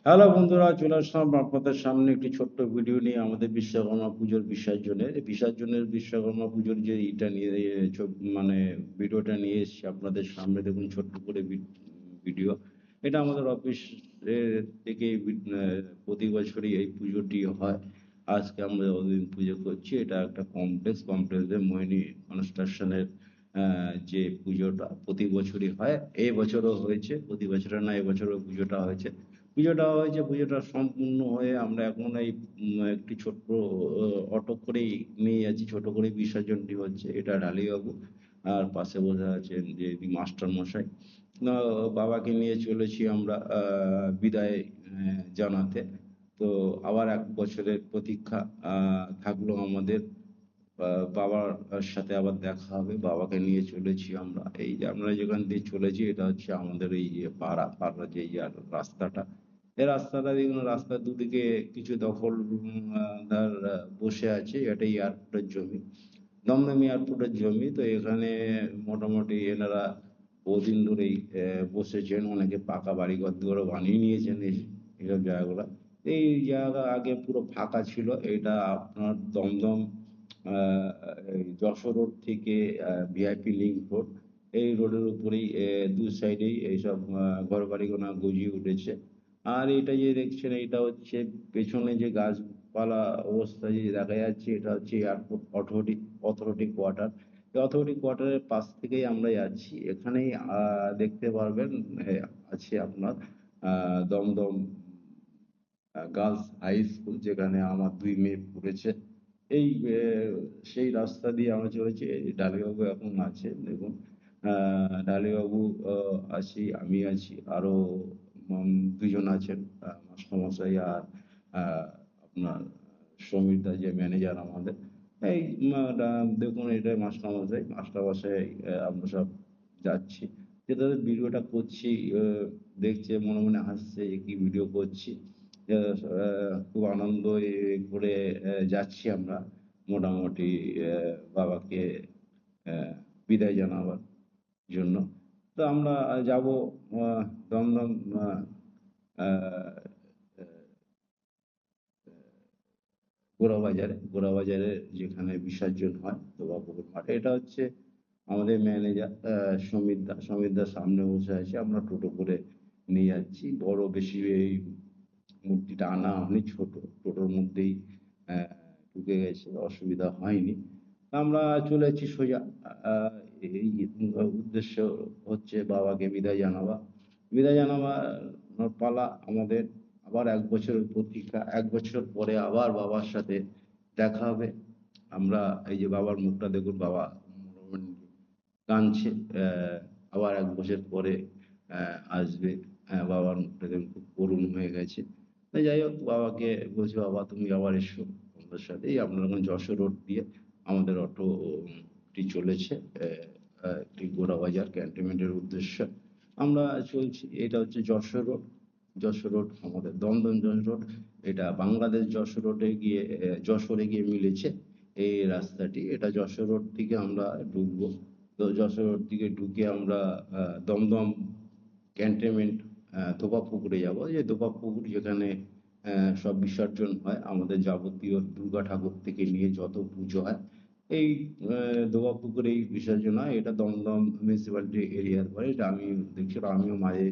Hello বন্ধুরা, চলে আসলাম আপনাদের সামনে একটি ছোট্ট ভিডিও নিয়ে আমাদের বিশ্বকর্মা পুজোর বিসর্জনের বিশ্বকর্মা পুজোর যে এটা নিয়ে মানে ভিডিওটা নিয়ে এসেছি আপনাদের সামনে। দেখুন, ছোট্ট করে ভিডিও। এটা আমাদের অফিস থেকে প্রতি বছরই এই পুজোটি হয়। আজকে আমরা যতদিন পুজো করছি, এটা একটা কমপ্লেক্সের মোহিনী কনস্ট্রাকশনের যে পুজোটা প্রতি বছরই হয়। এই বছরও হয়েছে, প্রতি বছরে না এবছরও পুজোটা সম্পূর্ণ হয়ে আমরা এখন এই একটি ছোট্ট অটো করেই নিয়ে যাচ্ছি। ছোট করে বিসর্জনটি হচ্ছে, এটা ঢালিবাবু আর পাশে বসে আছেন যে মাস্টার মশাই। বাবাকে নিয়ে চলেছি আমরা বিদায় জানাতে। তো আবার এক বছরের প্রতীক্ষা থাকলো আমাদের। বাবার সাথে আবার দেখা হবে। বাবাকে নিয়ে চলেছি আমরা। এই যে আমরা যেখান দিয়ে চলেছি, এটা হচ্ছে আমাদের এই যে পাড়া যে রাস্তাটা। এই রাস্তাটা দেখুন, রাস্তার দুদিকে কিছু দখলদার বসে আছে। এটা এয়ারপোর্টের জমি, দমদম এয়ারপোর্টের জমি। তো এখানে মোটামুটি এনারা বহুদিন ধরেই বসেছেন। অনেকে পাকা বাড়িঘর দুয়ারও বানিয়ে নিয়েছেন এইসব জায়গাগুলো। এই জায়গা আগে পুরো ফাঁকা ছিল। এটা আপনার দমদম আহ, এই যশোর রোড থেকে ভিআইপি লিংক রোড, এই রোডের উপরেই দু সাইডেই এইসব ঘর বাড়িগুলো গজিয়ে উঠেছে। আর এটা যে দেখছেন, এটা হচ্ছে পেছনে যে গাছপালা অবস্থা যে দেখা যাচ্ছে, এটা হচ্ছে এয়ারপোর্ট অথরিটি কোয়ার্টার। এই অথরিটি কোয়ার্টারের পাশ থেকেই আমরা যাচ্ছি। এখানেই দেখতে পারবেন আছে আপনার দমদম গার্লস হাই স্কুল, যেখানে আমার দুই মেয়ে পড়েছে। এই সেই রাস্তা দিয়ে আমরা চলেছি। এই ডালিবাবু এখন আছে, দেখুন। ডালিবাবু আছি, আমি আছি, আরো দুজন আছেন, মাস্টারমশাই আর আপনার সমীরদা যে ম্যানেজার আমাদের। এই দেখুন, এটা মাস্টারমশাই আমরা সব যাচ্ছি। যেটা ভিডিওটা করছি, দেখছে, মনে মনে হাসছে যে কি ভিডিও করছি। খুব আনন্দ করে যাচ্ছি আমরা মোটামুটি বাবাকে আহ, বিদায় জানাবার জন্য। তো আমরা যাব দমদম আহ, আহ, গোড়াবাজারে যেখানে বিসর্জন হয় দুর্গাপুকুর মাঠে। এটা হচ্ছে আমাদের ম্যানেজার সমীরদার সামনে বসে আছে। আমরা টোটো করে নিয়ে যাচ্ছি। বড় বেশি এই মূর্তিটা আনা হয়নি, ছোট টোটোর মধ্যেই আহ, ঢুকে গেছে, অসুবিধা হয়নি। আমরা চলে যাচ্ছি সোজা। আহ, এই উদ্দেশ্য হচ্ছে বাবাকে বিদায় জানাবা পালা আমাদের। আবার এক বছরের প্রতীক্ষা, এক বছর পরে আবার বাবার সাথে দেখা হবে। আমরা এই যে বাবার মুখটা দেখুন, বাবা কাঁদছে। আবার এক বছর পরে আসবে। বাবার মুখটা দেখুন, খুব করুণ হয়ে গেছে। যাই হোক, বাবাকে বলছি, বাবা তুমি আবার এসো আমাদের সাথে। এই আপনার এখন যশোর রোড দিয়ে আমাদের অটোটি চলেছে একটি গোড়াবাজার ক্যান্টনমেন্টের উদ্দেশ্যে। আমরা চলছি। এটা হচ্ছে যশোর রোড আমাদের দমদম যশোর রোড। এটা বাংলাদেশ যশোরে গিয়ে মিলেছে এই রাস্তাটি। এটা যশোর রোড থেকে আমরা ঢুকবো। তো যশোর রোড থেকে ঢুকে আমরা দমদম ক্যান্টনমেন্ট ধোপাপুকুরে যাব। যে ধোপাপুকুর যেখানে সব বিসর্জন হয়, আমাদের যাবতীয় দুর্গা ঠাকুর থেকে নিয়ে যত পুজো হয়, এই ধোপাপুকুরেই বিসর্জন হয়। এটা দমদম মিউনিসিপ্যালিটি এরিয়ার পরে। এটা আমি দেখছি, আমিও মাঝে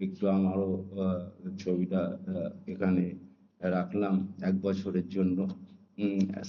একটু আমারও ছবিটা এখানে রাখলাম এক বছরের জন্য।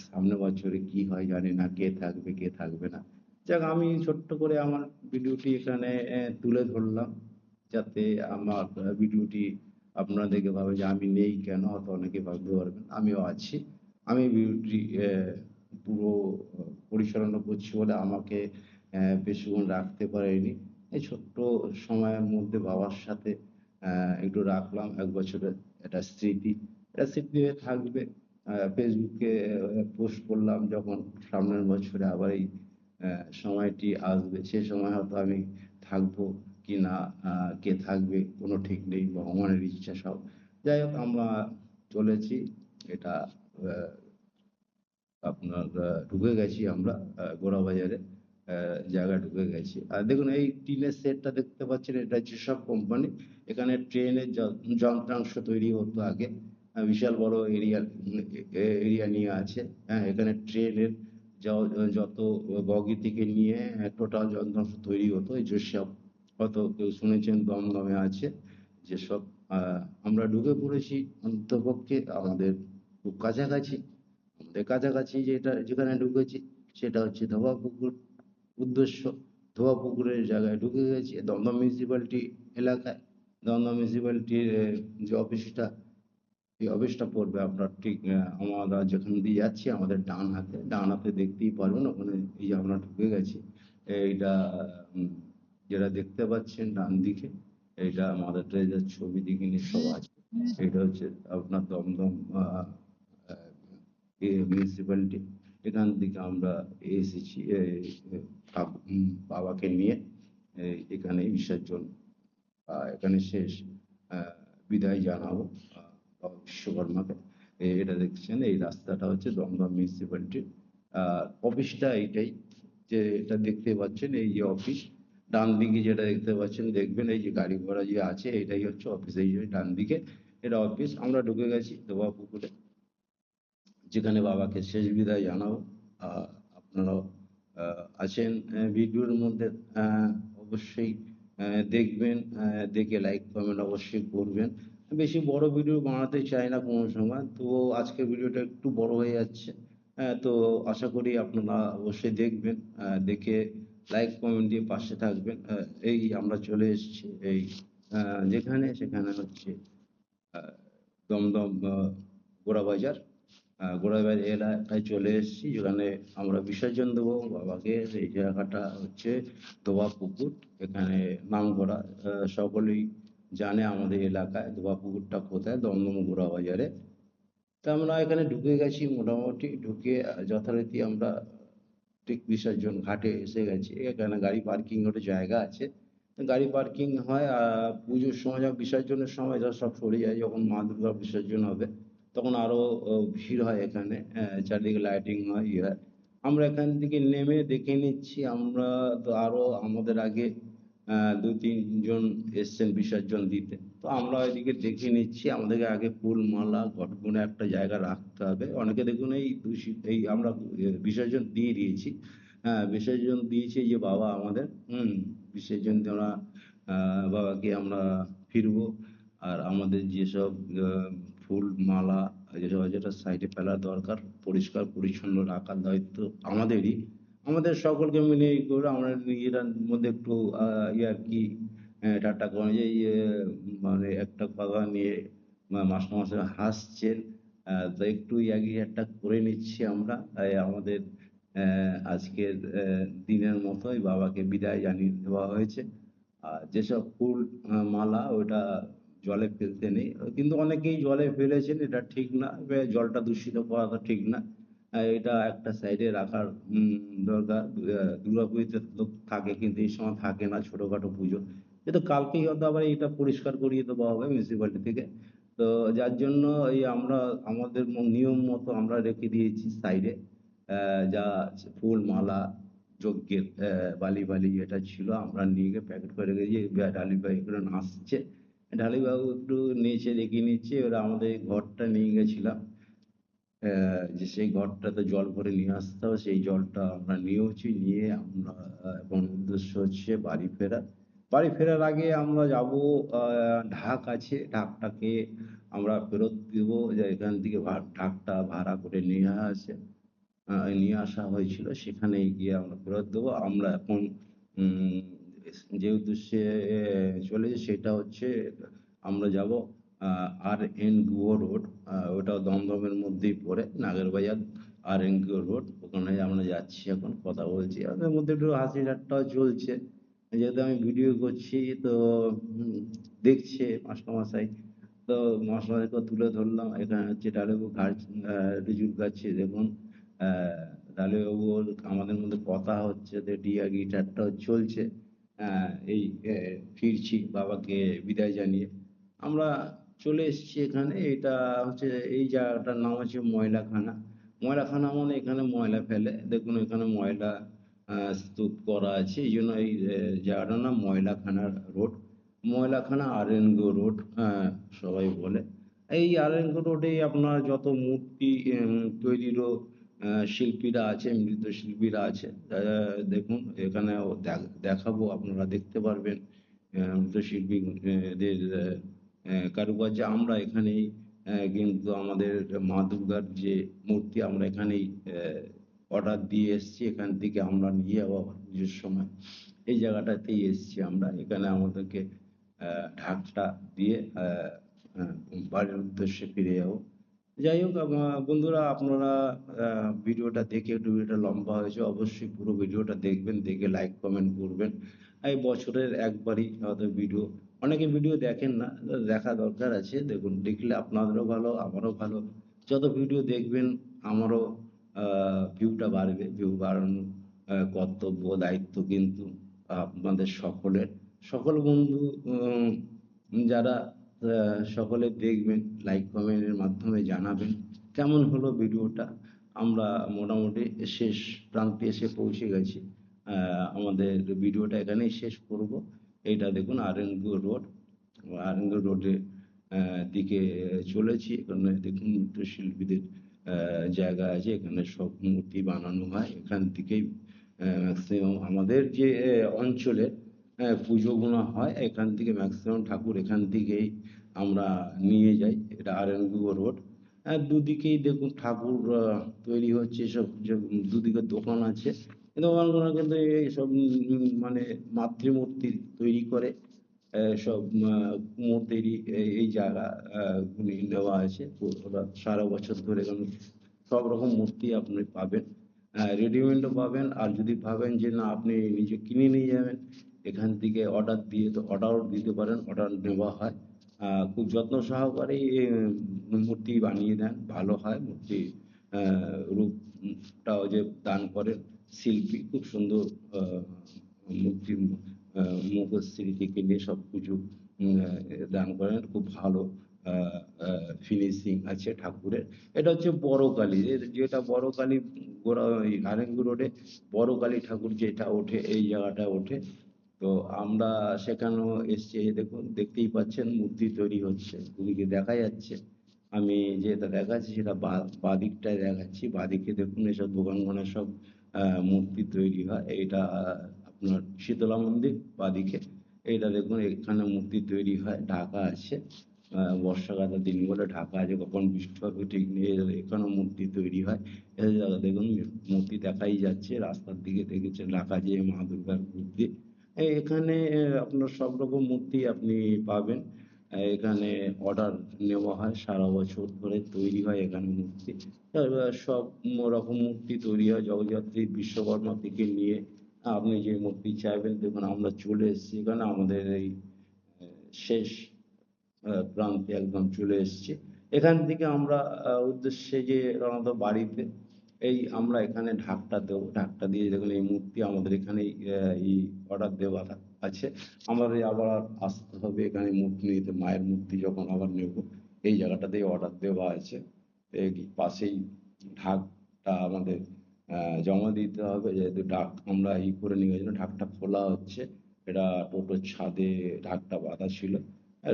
সামনে বছরে কি হয় জানি না, কে থাকবে কে থাকবে না। যাক, আমি ছোট্ট করে আমার ভিডিওটি এখানে তুলে ধরলাম, যাতে আমার ভিডিওটি আপনারা দেখে ভাবে যে আমি নেই কেন। হয়তো অনেকে ভাবতে পারবেন আমিও আছি। আমি ভিডিওটি পুরো পরিচালনা করছি বলে আমাকে বেশিক্ষণ রাখতে পারিনি। এই ছোট্ট সময়ের মধ্যে বাবার সাথে একটু রাখলাম এক বছরের একটা স্মৃতি। এটা স্মৃতি হয়ে থাকবে। ফেসবুকে পোস্ট করলাম, যখন সামনের বছরে আবার এই সময়টি আসবে, সে সময় হয়তো আমি থাকবো কি না, কে থাকবে কোনো ঠিক নেই, ভগবানের ইচ্ছা সব। যাই হোক, আমরা চলেছি। এটা আপনার ঢুকে গেছি আমরা গোড়া বাজারে জায়গা ঢুকে গেছি। আর দেখুন, এই টিনের সেটটা দেখতে পাচ্ছেন, এটা যেসব কোম্পানি, এখানে ট্রেনের যন্ত্রাংশ তৈরি হতো আগে। বিশাল বড় এরিয়া নিয়ে আছে। হ্যাঁ, এখানে ট্রেনের যত বগি থেকে নিয়ে টোটাল যন্ত্রাংশ তৈরি হতো। এই যেসব হয়তো কেউ শুনেছেন দমদমে আছে যেসব। আমরা ঢুকে পড়েছি অন্ততপক্ষে আমাদের খুব কাছাকাছি। আমাদের কাছাকাছি যেখানে ঢুকেছি সেটা হচ্ছে ধোবাপুকুর উদ্দেশ্য। ধোবাপুকুরের জায়গায় ঢুকে গেছি দমদম মিউনিসিপ্যালিটি এলাকায়। দমদম মিউনিসিপ্যালিটির যে অফিসটা পড়বে আপনার ঠিক আমরা যেখান দিয়ে যাচ্ছি আমাদের ডান হাতে দেখতেই পারবেন ওখানে। এই যে আমরা ঢুকে গেছি এইটা, উম, যেটা দেখতে পাচ্ছেন ডান দিকে, এইটা মাদার টেরেসার ছবি দিকে নিয়ে সব আছে। এটা হচ্ছে আপনার দমদম মিউনিসিপ্যালিটি। এখান থেকে আমরা এসেছি বাবাকে নিয়ে এখানে বিসর্জন এখানে শেষ। আহ, বিদায় জানাবো বাবা বিশ্বকর্মাকে। এটা দেখছেন এই রাস্তাটা হচ্ছে দমদম মিউনিসিপ্যালিটির অফিসটা এইটাই, যে এটা দেখতে পাচ্ছেন এই যে অফিস। ডান দিকে যেটা দেখতে পাচ্ছেন দেখবেন এই যে গাড়ি ঘোড়া যে আছে এটাই হচ্ছে অফিস। এই যে ডান দিকে এটা অফিস। আমরা ঢুকে গেছি ধোবা পুকুরে, যেখানে বাবাকে শেষ বিদায় জানাবো। আহ, আপনারাও আছেন ভিডিওর মধ্যে। আহ, অবশ্যই দেখবেন, দেখে লাইক কমেন্ট অবশ্যই করবেন। বেশি বড় ভিডিও বানাতে চাই না কোনো সময়, তো আজকের ভিডিওটা একটু বড় হয়ে যাচ্ছে। তো আশা করি আপনারা অবশ্যই দেখবেন, দেখে লাইক কমেন্ট দিয়ে পাশে থাকবেন। এই আমরা চলে এসেছি এই যেখানে সেখানে হচ্ছে আহ, দমদম গোড়াবাজার। গোড়াবাজার এলাকায় চলে এসেছি, যেখানে আমরা বিসর্জন দেবো বাবাকে। এই জায়গাটা হচ্ছে ধোবা পুকুর। এখানে নামকরা সকলেই জানে আমাদের এলাকায় ধোবা পুকুরটা কোথায়, দমদম গোড়াবাজারে। তা আমরা এখানে ঢুকে গেছি, মোটামুটি ঢুকে যথারীতি আমরা ঠিক বিসর্জন ঘাটে এসে গেছি। এখানে গাড়ি পার্কিং এর জায়গা আছে, গাড়ি পার্কিং হয়। পুজোর সময় যখন বিসর্জনের সময় যা সব সরে যায়, যখন মা দুর্গা বিসর্জন হবে তখন আরো ভিড় হয় এখানে। চারদিকে লাইটিং হয়, ইয়ে হয়। আমরা এখান থেকে নেমে দেখে নিচ্ছি, আমরা তো আরো আমাদের আগে দু তিনজন এসছেন বিসর্জন দিতে, তো আমরা ওইদিকে দেখে নিচ্ছি। আমাদেরকে আগে ফুল মালা কোনো একটা জায়গা রাখতে হবে। অনেকে দেখুন এই এই আমরা বিসর্জন দিয়ে দিয়েছি। হ্যাঁ, বিসর্জন দিয়েছি যে বাবা আমাদের বিসর্জন দেওয়া বাবাকে আমরা ফিরবো। আর আমাদের যেসব ফুল মালা যেসব যেটা সাইডে ফেলা দরকার, পরিষ্কার পরিচ্ছন্ন রাখার দায়িত্ব আমাদেরই। আমাদের সকলকে মিলে এই করে আমরা নিজেরার মধ্যে একটু আর কি ঠাট্টা করে যে মানে একটা কথা নিয়ে মাস্টারমশাই হাসছেন। তো একটু ইয়ার্কি ঠাট্টা করে নিচ্ছি আমরা। আমাদের আজকের দিনের মতোই বাবাকে বিদায় জানিয়ে দেওয়া হয়েছে। আর যেসব ফুল মালা ওটা জলে ফেলতে নেই, কিন্তু অনেকেই জলে ফেলেছেন, এটা ঠিক না। জলটা দূষিত করা তো ঠিক না। এটা একটা সাইডে রাখার দরকার। দুর্গাপুজোতে লোক থাকে কিন্তু এই সময় থাকে না, ছোটখাটো পুজো। কিন্তু কালকেই হয়তো আবার এটা পরিষ্কার করিয়ে দেওয়া হবে মিউনিসিপ্যালিটি থেকে। তো যার জন্য এই আমরা আমাদের নিয়ম মতো আমরা রেখে দিয়েছি সাইডে যা ফুল মালা যজ্ঞের বালি বালি যেটা ছিল আমরা নিয়ে গিয়ে প্যাকেট করে রেখেছি। ঢালি ভাই এগুলো আসছে, ঢালি বাবু একটু নিচে রেখে নিচ্ছে। ওরা আমাদের এই ঘরটা নিয়ে গেছিলাম, যে সেই ঘরটাতে জল ভরে নিয়ে আসতে হবে। সেই জলটা আমরা নিয়েওছি, নিয়ে আমরা এখন উদ্দেশ্য হচ্ছে বাড়ি ফেরা। বাড়ি ফেরার আগে আমরা যাব, ঢাক আছে, ঢাকটাকে আমরা ফেরত দিব। যে এখান থেকে ঢাকটা ভাড়া করে নিয়ে আসা হয়েছিল, সেখানে গিয়ে আমরা ফেরত দেবো। আমরা এখন উম, যে উদ্দেশ্যে চলেছি সেটা হচ্ছে আমরা যাব আর এন গুহ রোড। ওটা দমদমের মধ্যেই পড়ে, নাগেরবাজার আর এন গুহ রোড। ওখানে আমরা যাচ্ছি, এখন কথা বলছি, ওদের মধ্যে একটু হাসি ঠাট্টাও চলছে। যেহেতু আমি ভিডিও করছি তো দেখছে মাস্টারমশাই, তো মশলাকে তুলে ধরলাম। এখানে হচ্ছে ডালেবু ঘাট রিজুর কাছে দেখুন। ডালেবাবু আমাদের মধ্যে কথা হচ্ছে, তো ডিয়া গিটারটাও চলছে। এই ফিরছি বাবাকে বিদায় জানিয়ে। আমরা চলে এসেছি এখানে। এটা হচ্ছে এই জায়গাটার নাম হচ্ছে ময়লাখানা। ময়লাখানা মানে এখানে ময়লা ফেলে, দেখুন এখানে ময়লা স্তূপ করা আছে, এই জন্য এই জায়গাটার নাম ময়লাখানার রোড। ময়লাখানা আরএনগো রোড সবাই বলে। এই আরএনগো রোডে আপনার যত মূর্তি তৈরিরও শিল্পীরা আছে, মৃৎশিল্পীরা আছে। দেখুন এখানে দেখাবো, আপনারা দেখতে পারবেন মৃৎশিল্পীদের কারুকার্য। আমরা এখানেই কিন্তু আমাদের মা দুর্গার যে মূর্তি আমরা এখানেই অর্ডার দিয়ে এসেছি, এখান থেকে আমরা নিয়ে যাবো আবার পুজোর সময়। এই জায়গাটাতেই এসেছি আমরা, এখানে আমাদেরকে ঢাকটা দিয়ে বাড়ির উদ্দেশ্যে ফিরে যাবো। যাই হোক বন্ধুরা, আপনারা ভিডিওটা দেখে, একটু ভিডিওটা লম্বা হয়েছে, অবশ্যই পুরো ভিডিওটা দেখবেন, দেখে লাইক কমেন্ট করবেন। এই বছরের একবারই হয়তো ভিডিও, অনেকে ভিডিও দেখেন না, দেখা দরকার আছে। দেখুন, দেখলে আপনাদেরও ভালো, আমারও ভালো। যত ভিডিও দেখবেন আমারও ভিউটা বাড়বে। ভিউ বাড়ানোর কর্তব্য, দায়িত্ব কিন্তু আপনাদের সকলের। সকল বন্ধু যারা সকলে দেখবেন, লাইক কমেন্টের মাধ্যমে জানাবেন কেমন হলো ভিডিওটা। আমরা মোটামুটি শেষ প্রান্তে এসে পৌঁছে গেছি। আমাদের ভিডিওটা এখানেই শেষ করব। এইটা দেখুন আরএনগো রোড, আরএনগো রোডের দিকে চলেছি। এখানে দেখুন নৃত্যশিল্পীদের জায়গা আছে, এখানে সব মূর্তি বানানো হয়। এখান থেকেই ম্যাক্সিমাম আমাদের যে অঞ্চলে পুজোগুলো হয়, এখান থেকে ম্যাক্সিমাম ঠাকুর এখান থেকেই আমরা নিয়ে যাই। এটা আরএনগো রোড। দুদিকেই দেখুন ঠাকুর তৈরি হচ্ছে, সব দুদিকে দোকান আছে। এই দোকানগুলো কিন্তু এইসব মানে মাতৃমূর্তি তৈরি করে। সব কুমোরদেরই এই জায়গা গুলি দেওয়া আছে। ওরা সারা বছর ধরে এখানে সব রকম মূর্তি আপনি পাবেন, রেডিমেডও পাবেন। আর যদি ভাবেন যে না আপনি নিজে কিনে নিয়ে যাবেন, এখান থেকে অর্ডার দিয়ে তো অর্ডারও দিতে পারেন, অর্ডার নেওয়া হয়। খুব যত্ন সহকারেই মূর্তি বানিয়ে দেন, ভালো হয় মূর্তি। রূপটাও যে দান করেন শিল্পী, খুব সুন্দর মূর্তি, মুখশ্রী থেকে নিয়ে সব কিছু দান করেন, খুব ভালো ফিনিশিং আছে ঠাকুরের। এটা হচ্ছে বড় কালী, যেটা বড় কালী গোড়া ওই নারায়ণগঞ্জ রোডে বড় কালী ঠাকুর যেটা ওঠে, এই জায়গাটা ওঠে। তো আমরা সেখানেও এসছি। এই দেখুন, দেখতেই পাচ্ছেন মূর্তি তৈরি হচ্ছে, ওদিকে দেখা যাচ্ছে। আমি যেটা দেখাচ্ছি সেটা বাদিকটায় দেখাচ্ছি। বাদিকে দেখুন এসব দোকানখানা সব মূর্তি তৈরি হয়। এইটা আপনার শীতলা মন্দির বাদিকে। এইটা দেখুন, এখানে মূর্তি তৈরি হয়, ঢাকা আছে। বর্ষাকালের দিন বলে ঢাকা আছে, কখন বৃষ্টি হবে ঠিক নেই। এখানেও মূর্তি তৈরি হয়। এই জায়গা দেখুন মূর্তি দেখাই যাচ্ছে, রাস্তার দিকে দেখেছেন রাখা যে মা দুর্গার মূর্তি। এখানে আপনার সব রকম মূর্তি আপনি পাবেন। এখানে অর্ডার নেওয়া হয়, সারা বছর ধরে তৈরি হয় এখানে মূর্তি। সব রকম মূর্তি তৈরি হয় জগদ্ধাত্রী বিশ্বকর্মা থেকে নিয়ে আপনি যে মূর্তি চাইবেন। দেখুন আমরা চলে এসেছি এখানে, আমাদের এই শেষ প্রান্তে একদম চলে এসেছি। এখান থেকে আমরা উদ্দেশ্যে যে রওনা দেব বাড়িতে। এই আমরা এখানে ঢাকটা দেবো, ঢাকটা দিয়ে দেখুন এই মূর্তি আমাদের এখানেই এই অর্ডার দেওয়া আছে। আমাদের আবার আসতে হবে এখানে মূর্তি নিতে, মায়ের মূর্তি যখন আবার নেব। এই জায়গাটাতেই অর্ডার দেওয়া আছে। এই পাশেই ঢাকটা আমাদের জমা দিতে হবে, যেহেতু ঢাক আমরা করে নিয়ে গেছিলাম। ঢাকটা খোলা হচ্ছে, এটা টোটোর ছাদে ঢাকটা বাঁধা ছিল।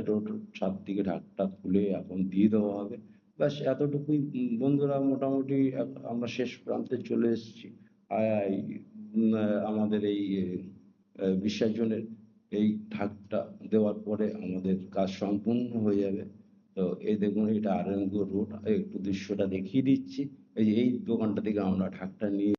টোটোর ছাদ থেকে ঢাকটা খুলে এখন দিয়ে দেওয়া হবে। ব্যাস এতটুকুই বন্ধুরা, মোটামুটি আমরা শেষ প্রান্তে চলে এসেছি। আমাদের এই বিসর্জনের এই ঢাকটা দেওয়ার পরে আমাদের কাজ সম্পূর্ণ হয়ে যাবে। তো এই দেখুন, এটা আরএনগো রোড। একটু দৃশ্যটা দেখিয়ে দিচ্ছি। এই যে এই দোকানটা থেকে আমরা ঢাকটা নিয়ে